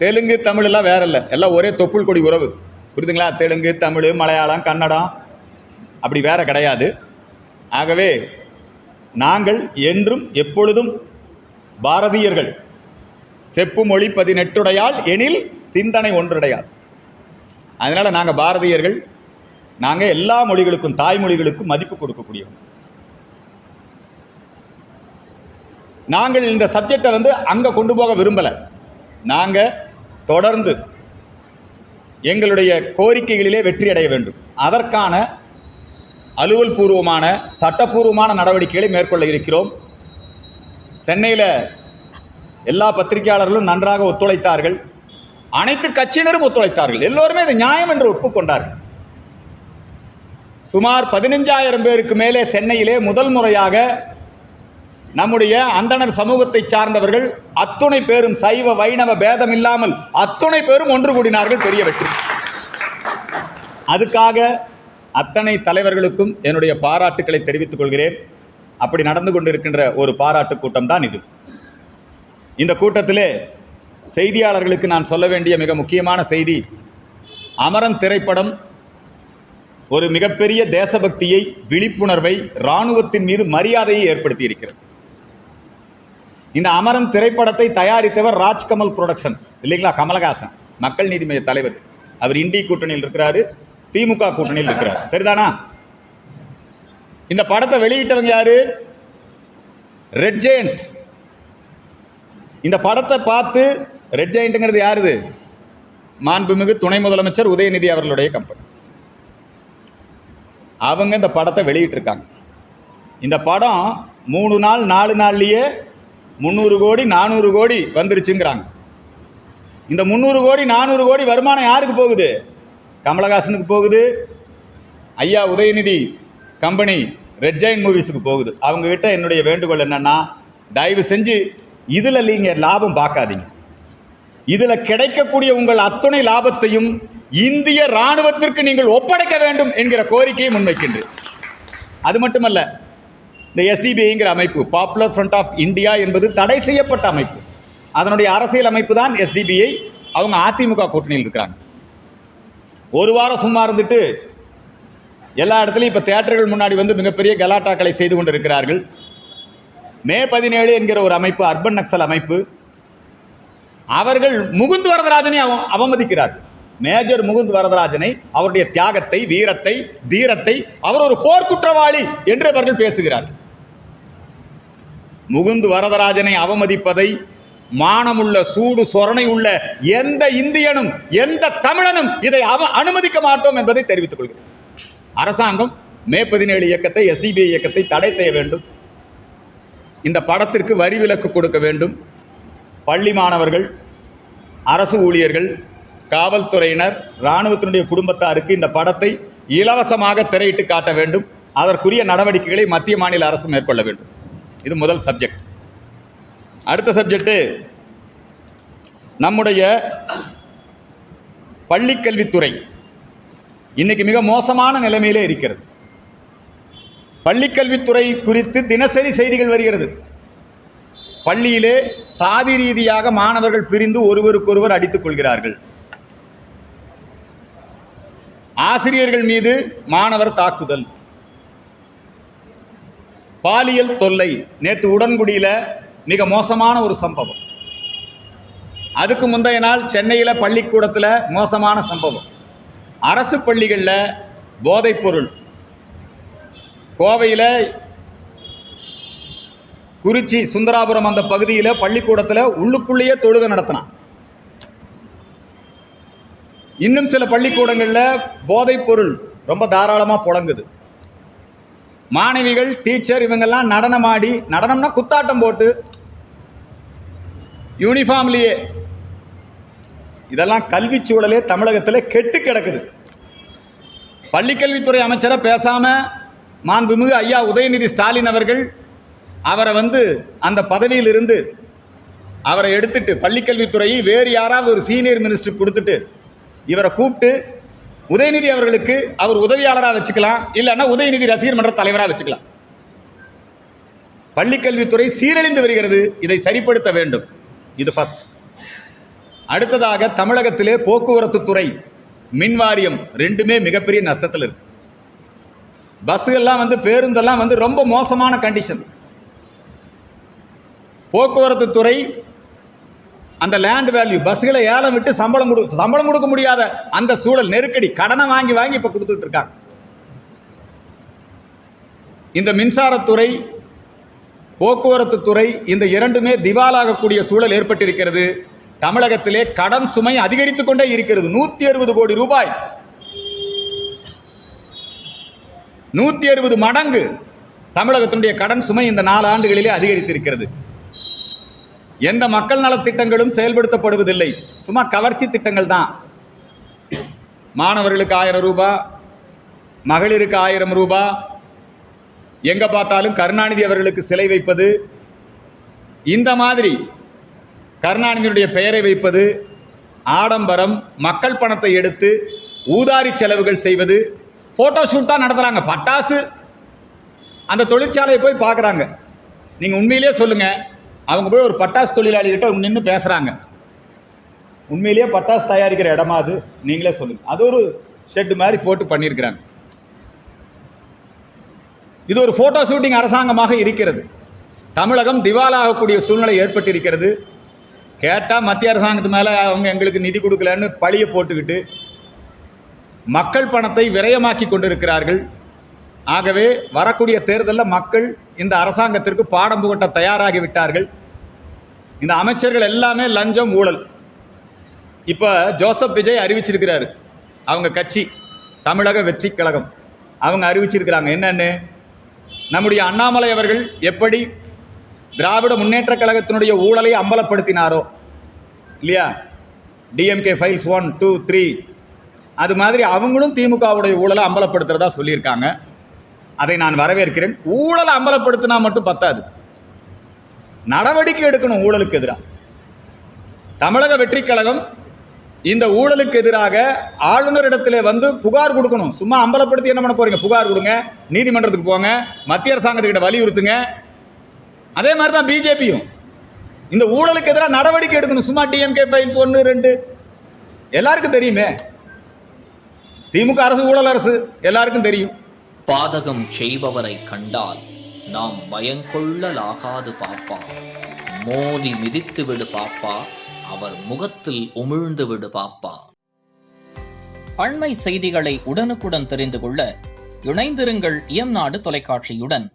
தெலுங்கு தமிழ்லாம் வேற இல்லை, எல்லாம் ஒரே தொப்புள் கொடி உறவு. புரியுதுங்களா? தெலுங்கு, தமிழ், மலையாளம், கன்னடம் அப்படி வேற கிடையாது. ஆகவே நாங்கள் என்றும் எப்பொழுதும் பாரதியர்கள். செப்பு மொழி 18 எனில் சிந்தனை ஒன்றுடையால். அதனால் நாங்கள் பாரதியர்கள். நாங்கள் எல்லா மொழிகளுக்கும், தாய்மொழிகளுக்கும் மதிப்பு கொடுக்கக்கூடியவங்க. நாங்கள் இந்த சப்ஜெக்டை அங்கே கொண்டு போக விரும்பலை. நாங்கள் தொடர்ந்து எங்களுடைய கோரிக்கைகளிலே வெற்றி அடைய வேண்டும். அதற்கான அலுவல் பூர்வமான சட்டப்பூர்வமான நடவடிக்கைகளை மேற்கொள்ள இருக்கிறோம். சென்னையில் எல்லா பத்திரிகையாளர்களும் நன்றாக ஒத்துழைத்தார்கள். அனைத்து கட்சியினரும் ஒத்துழைத்தார்கள். எல்லோருமே இது நியாயம் என்று ஒப்புக்கொண்டார்கள். சுமார் 15,000 பேருக்கு மேலே சென்னையிலே முதல் முறையாக நம்முடைய அந்தணர் சமூகத்தை சார்ந்தவர்கள் அத்துணை பேரும், சைவ வைணவ பேதம் இல்லாமல் அத்துணை பேரும் ஒன்று கூடினார்கள். பெரிய வெற்றி. அதுக்காக அத்தனை தலைவர்களுக்கும் என்னுடைய பாராட்டுக்களை தெரிவித்துக் கொள்கிறேன். அப்படி நடந்து கொண்டிருக்கின்ற ஒரு பாராட்டு கூட்டம் தான் இது. இந்த கூட்டத்திலே செய்தியாளர்களுக்கு நான் சொல்ல வேண்டிய மிக முக்கியமான செய்தி, அமரன் திரைப்படம் ஒரு மிகப்பெரிய தேசபக்தியை, விழிப்புணர்வை, இராணுவத்தின் மீது மரியாதையை ஏற்படுத்தி இருக்கிறது. இந்த அமரன் திரைப்படத்தை தயாரித்தவர் ராஜ்கமல் புரொடக்ஷன்ஸ் இல்லைங்களா? கமலஹாசன், மக்கள் நீதி மைய தலைவர். அவர் இண்டி கூட்டணியில் இருக்கிறாரு, திமுக கூட்டணியில் இருக்கிறார். சரிதானா? இந்த படத்தை வெளியிட்டவங்க யாரு? Red giant. இந்த படத்தை பார்த்து, ரெட் ஜெயண்ட்ங்கிறது யாருது? மாண்புமிகு துணை முதலமைச்சர் உதயநிதி அவர்களுடைய கம்பெனி. அவங்க இந்த படத்தை வெளியிட்டிருக்காங்க. இந்த படம் 3 நாள் 4 நாள்லேயே 300 கோடி 400 கோடி வந்துருச்சுங்கிறாங்க. இந்த 300 கோடி 400 கோடி வருமானம் யாருக்கு போகுது? கமலஹாசனுக்கு போகுது. ஐயா உதயநிதி கம்பெனி ரெட் ஜெயண்ட் மூவிஸுக்கு போகுது. அவங்ககிட்ட என்னுடைய வேண்டுகோள் என்னன்னா, தயவு செஞ்சு இதில் நீங்கள் லாபம் பார்க்காதீங்க. இதில் கிடைக்கக்கூடிய உங்கள் அத்துணை லாபத்தையும் இந்திய இராணுவத்திற்கு நீங்கள் ஒப்படைக்க வேண்டும் என்கிற கோரிக்கையை முன்வைக்கின்றேன். அது மட்டுமல்ல, இந்த எஸ்டிபிஐங்கிற அமைப்பு, பாப்புலர் ஃப்ரண்ட் ஆஃப் இந்தியா என்பது தடை செய்யப்பட்ட அமைப்பு. அதனுடைய அரசியல் அமைப்பு தான் எஸ்டிபிஐ. அவங்க அதிமுக கூட்டணியில் இருக்கிறாங்க. ஒரு வாரம் சும்மா இருந்துட்டு எல்லா இடத்துலையும் இப்போ தியேட்டர்கள் முன்னாடி மிகப்பெரிய கலாட்டாக்களை செய்து கொண்டு இருக்கிறார்கள். மே 17 என்கிற ஒரு அமைப்பு, அர்பன் நக்சல் அமைப்பு, அவர்கள் முகுந்த் வரதராஜனை அவமதிக்கிறார்கள். மேஜர் முகுந்த் வரதராஜனை, அவருடைய தியாகத்தை, வீரத்தை, தீரத்தை, அவர் ஒரு போர்க்குற்றவாளி என்று அவர்கள் பேசுகிறார்கள். முகுந்த் வரதராஜனை அவமதிப்பதை மானமுள்ள, சூடு சொரணை உள்ள எந்த இந்தியனும், எந்த தமிழனும் இதை அனுமதிக்க மாட்டோம் என்பதை தெரிவித்துக் கொள்கிறேன். அரசாங்கம் மே 17 இயக்கத்தை, எஸ்டிபிஐ இயக்கத்தை தடை செய்ய வேண்டும். இந்த படத்திற்கு வரி விலக்கு கொடுக்க வேண்டும். பள்ளி மாணவர்கள், அரசு ஊழியர்கள், காவல்துறையினர், இராணுவத்தினுடைய குடும்பத்தாருக்கு இந்த படத்தை இலவசமாக திரையிட்டு காட்ட வேண்டும். அதற்குரிய நடவடிக்கைகளை மத்திய மாநில அரசு மேற்கொள்ள வேண்டும். இது முதல் சப்ஜெக்ட். அடுத்த சப்ஜெக்ட், நம்முடைய பள்ளிக்கல்வித்துறை இன்னைக்கு மிக மோசமான நிலைமையிலே இருக்கிறது. பள்ளிக்கல்வித்துறை குறித்து தினசரி செய்திகள் வருகிறது. பள்ளியிலே சாதி ரீதியாக மாணவர்கள் பிரிந்து ஒருவருக்கொருவர் அடித்துக் கொள்கிறார்கள். ஆசிரியர்கள் மீது மாணவர் தாக்குதல், பாலியல் தொல்லை. நேற்று உடன்குடியில் மிக மோசமான ஒரு சம்பவம். அதுக்கு முந்தைய நாள் சென்னையில் பள்ளிக்கூடத்தில் மோசமான சம்பவம். அரசு பள்ளிகளில் போதைப்பொருள். கோவையில் குறிச்சி சுந்தராபுரம் அந்த பகுதியில் பள்ளிக்கூடத்தில் உள்ளுக்குள்ளேயே தொழுகை நடத்தினான். இன்னும் சில பள்ளிக்கூடங்களில் போதைப்பொருள் ரொம்ப தாராளமாக புழங்குது. மாணவிகள், டீச்சர் இவங்கெல்லாம் நடனமாடி, நடனம்னா குத்தாட்டம் போட்டு யூனிஃபார்ம்லேயே. இதெல்லாம் கல்வி சூழலே தமிழகத்தில் கெட்டு கிடக்குது. பள்ளிக்கல்வித்துறை அமைச்சரை பேசாமல் மாண்புமிகு ஐயா உதயநிதி ஸ்டாலின் அவர்கள் அவரை அந்த பதவியிலிருந்து அவரை எடுத்துட்டு பள்ளிக்கல்வித்துறையை வேறு யாராவது ஒரு சீனியர் மினிஸ்டர் கொடுத்துட்டு இவரை கூப்பிட்டு உதயநிதி அவர்களுக்கு அவர் உதவியாளராக வச்சுக்கலாம், இல்லைன்னா உதயநிதி ரசிகர் மன்ற தலைவராக வச்சுக்கலாம். பள்ளிக்கல்வித்துறை சீரழிந்து வருகிறது. இதை சரிப்படுத்த வேண்டும். இது ஃபர்ஸ்ட். அடுத்ததாக தமிழகத்திலே போக்குவரத்து துறை, மின் வாரியம் ரெண்டுமே மிகப்பெரிய நஷ்டத்தில் இருக்கு. பஸ்ஸுகள்லாம் பேருந்தெல்லாம் ரொம்ப மோசமான கண்டிஷன். போக்குவரத்து துறை அந்த லேண்ட் வேல்யூ, பஸ்ஸுகளை ஏலம் விட்டு சம்பளம் கொடுக்க முடியாத அந்த சூழல், நெருக்கடி, கடனை வாங்கி இப்போ கொடுத்துட்டு இருக்காங்க. இந்த மின்சாரத்துறை, போக்குவரத்து துறை இந்த இரண்டுமே திவாலாகக்கூடிய சூழல் ஏற்பட்டிருக்கிறது. தமிழகத்திலே கடன் சுமை அதிகரித்துக் கொண்டே இருக்கிறது. 160 கோடி ரூபாய், 160 மடங்கு தமிழகத்தினுடைய கடன் சுமை இந்த 4 ஆண்டுகளிலே அதிகரித்திருக்கிறது. எந்த மக்கள் நலத்திட்டங்களும் செயல்படுத்தப்படுவதில்லை. சும்மா கவர்ச்சி திட்டங்கள் தான். மாணவர்களுக்கு 1000 ரூபாய், மகளிருக்கு 1000 ரூபாய், எங்க பார்த்தாலும் கருணாநிதி அவர்களுக்கு சிலை வைப்பது, இந்த மாதிரி கருணாநிதியுடைய பெயரை வைப்பது, ஆடம்பரம், மக்கள் பணத்தை எடுத்து ஊதாரி செலவுகள் செய்வது, போட்டோ ஷூட் தான் நடத்துறாங்க. பட்டாசு அந்த தொழிற்சாலையை போய் பார்க்குறாங்க. நீங்கள் உண்மையிலேயே சொல்லுங்க, அவங்க போய் ஒரு பட்டாசு தொழிலாளிகிட்ட நின்று பேசுகிறாங்க. உண்மையிலேயே பட்டாசு தயாரிக்கிற இடமா அது? நீங்களே சொல்லுங்க. அது ஒரு ஷெட் மாதிரி போட்டு பண்ணியிருக்கிறாங்க. இது ஒரு போட்டோ ஷூட்டிங் அரசாங்கமாக இருக்கிறது. தமிழகம் திவாலாகக்கூடிய சூழ்நிலை ஏற்பட்டிருக்கிறது. கேட்டால் மத்திய அரசாங்கத்து மேலே அவங்க எங்களுக்கு நிதி கொடுக்கலன்னு பழியை போட்டுக்கிட்டு மக்கள் பணத்தை விரயமாக்கி கொண்டிருக்கிறார்கள். ஆகவே வரக்கூடிய தேர்தலில் மக்கள் இந்த அரசாங்கத்திற்கு பாடம் புகட்ட தயாராகிவிட்டார்கள். இந்த அமைச்சர்கள் எல்லாமே லஞ்சம், ஊழல். இப்போ ஜோசப் விஜய் அறிவிச்சிருக்கிறாரு, அவங்க கட்சி தமிழக வெற்றி கழகம் அவங்க அறிவிச்சிருக்கிறாங்க. என்னன்னு, நம்முடைய அண்ணாமலை அவர்கள் எப்படி திராவிட முன்னேற்ற கழகத்தினுடைய ஊழலை அம்பலப்படுத்தினாரோ இல்லையா, டிஎம்கே ஃபைல்ஸ் 1, 2, 3, அது மாதிரி அவங்களும் திமுகவுடைய ஊழலை அம்பலப்படுத்துறதா சொல்லியிருக்காங்க. அதை நான் வரவேற்கிறேன். ஊழலை அம்பலப்படுத்தினா மட்டும் பத்தாது, நடவடிக்கை எடுக்கணும் ஊழலுக்கு எதிராக. தமிழக வெற்றி கழகம் இந்த ஊழலுக்கு எதிராக ஆளுநரிடத்தில் புகார் கொடுக்கணும். சும்மா அம்பலப்படுத்தி என்ன பண்ண போறீங்க? புகார் கொடுங்க, நீதிமன்றத்துக்கு போங்க, மத்திய அரசாங்கத்துக்கிட்ட வலியுறுத்துங்க. அதே மாதிரி தான் பிஜேபியும் இந்த ஊழலுக்கு எதிராக நடவடிக்கை எடுக்கணும். சும்மா டிஎம்கே ஃபைல்ஸ் 1, 2 எல்லாருக்கும் தெரியுமே. திமுக அரசு ஊழல் அரசு, எல்லாருக்கும் தெரியும். பாதகம் செய்பவரை கண்டால் நாம் பயங்கொள்ளலாகாது பாப்பா, மோதி மிதித்து விடு பாப்பா, அவர் முகத்தில் உமிழ்ந்து விடு பாப்பா. அண்மை செய்திகளை உடனுக்குடன் தெரிந்து கொள்ள இணைந்திருங்கள் இயம்நாடு தொலைக்காட்சியுடன்.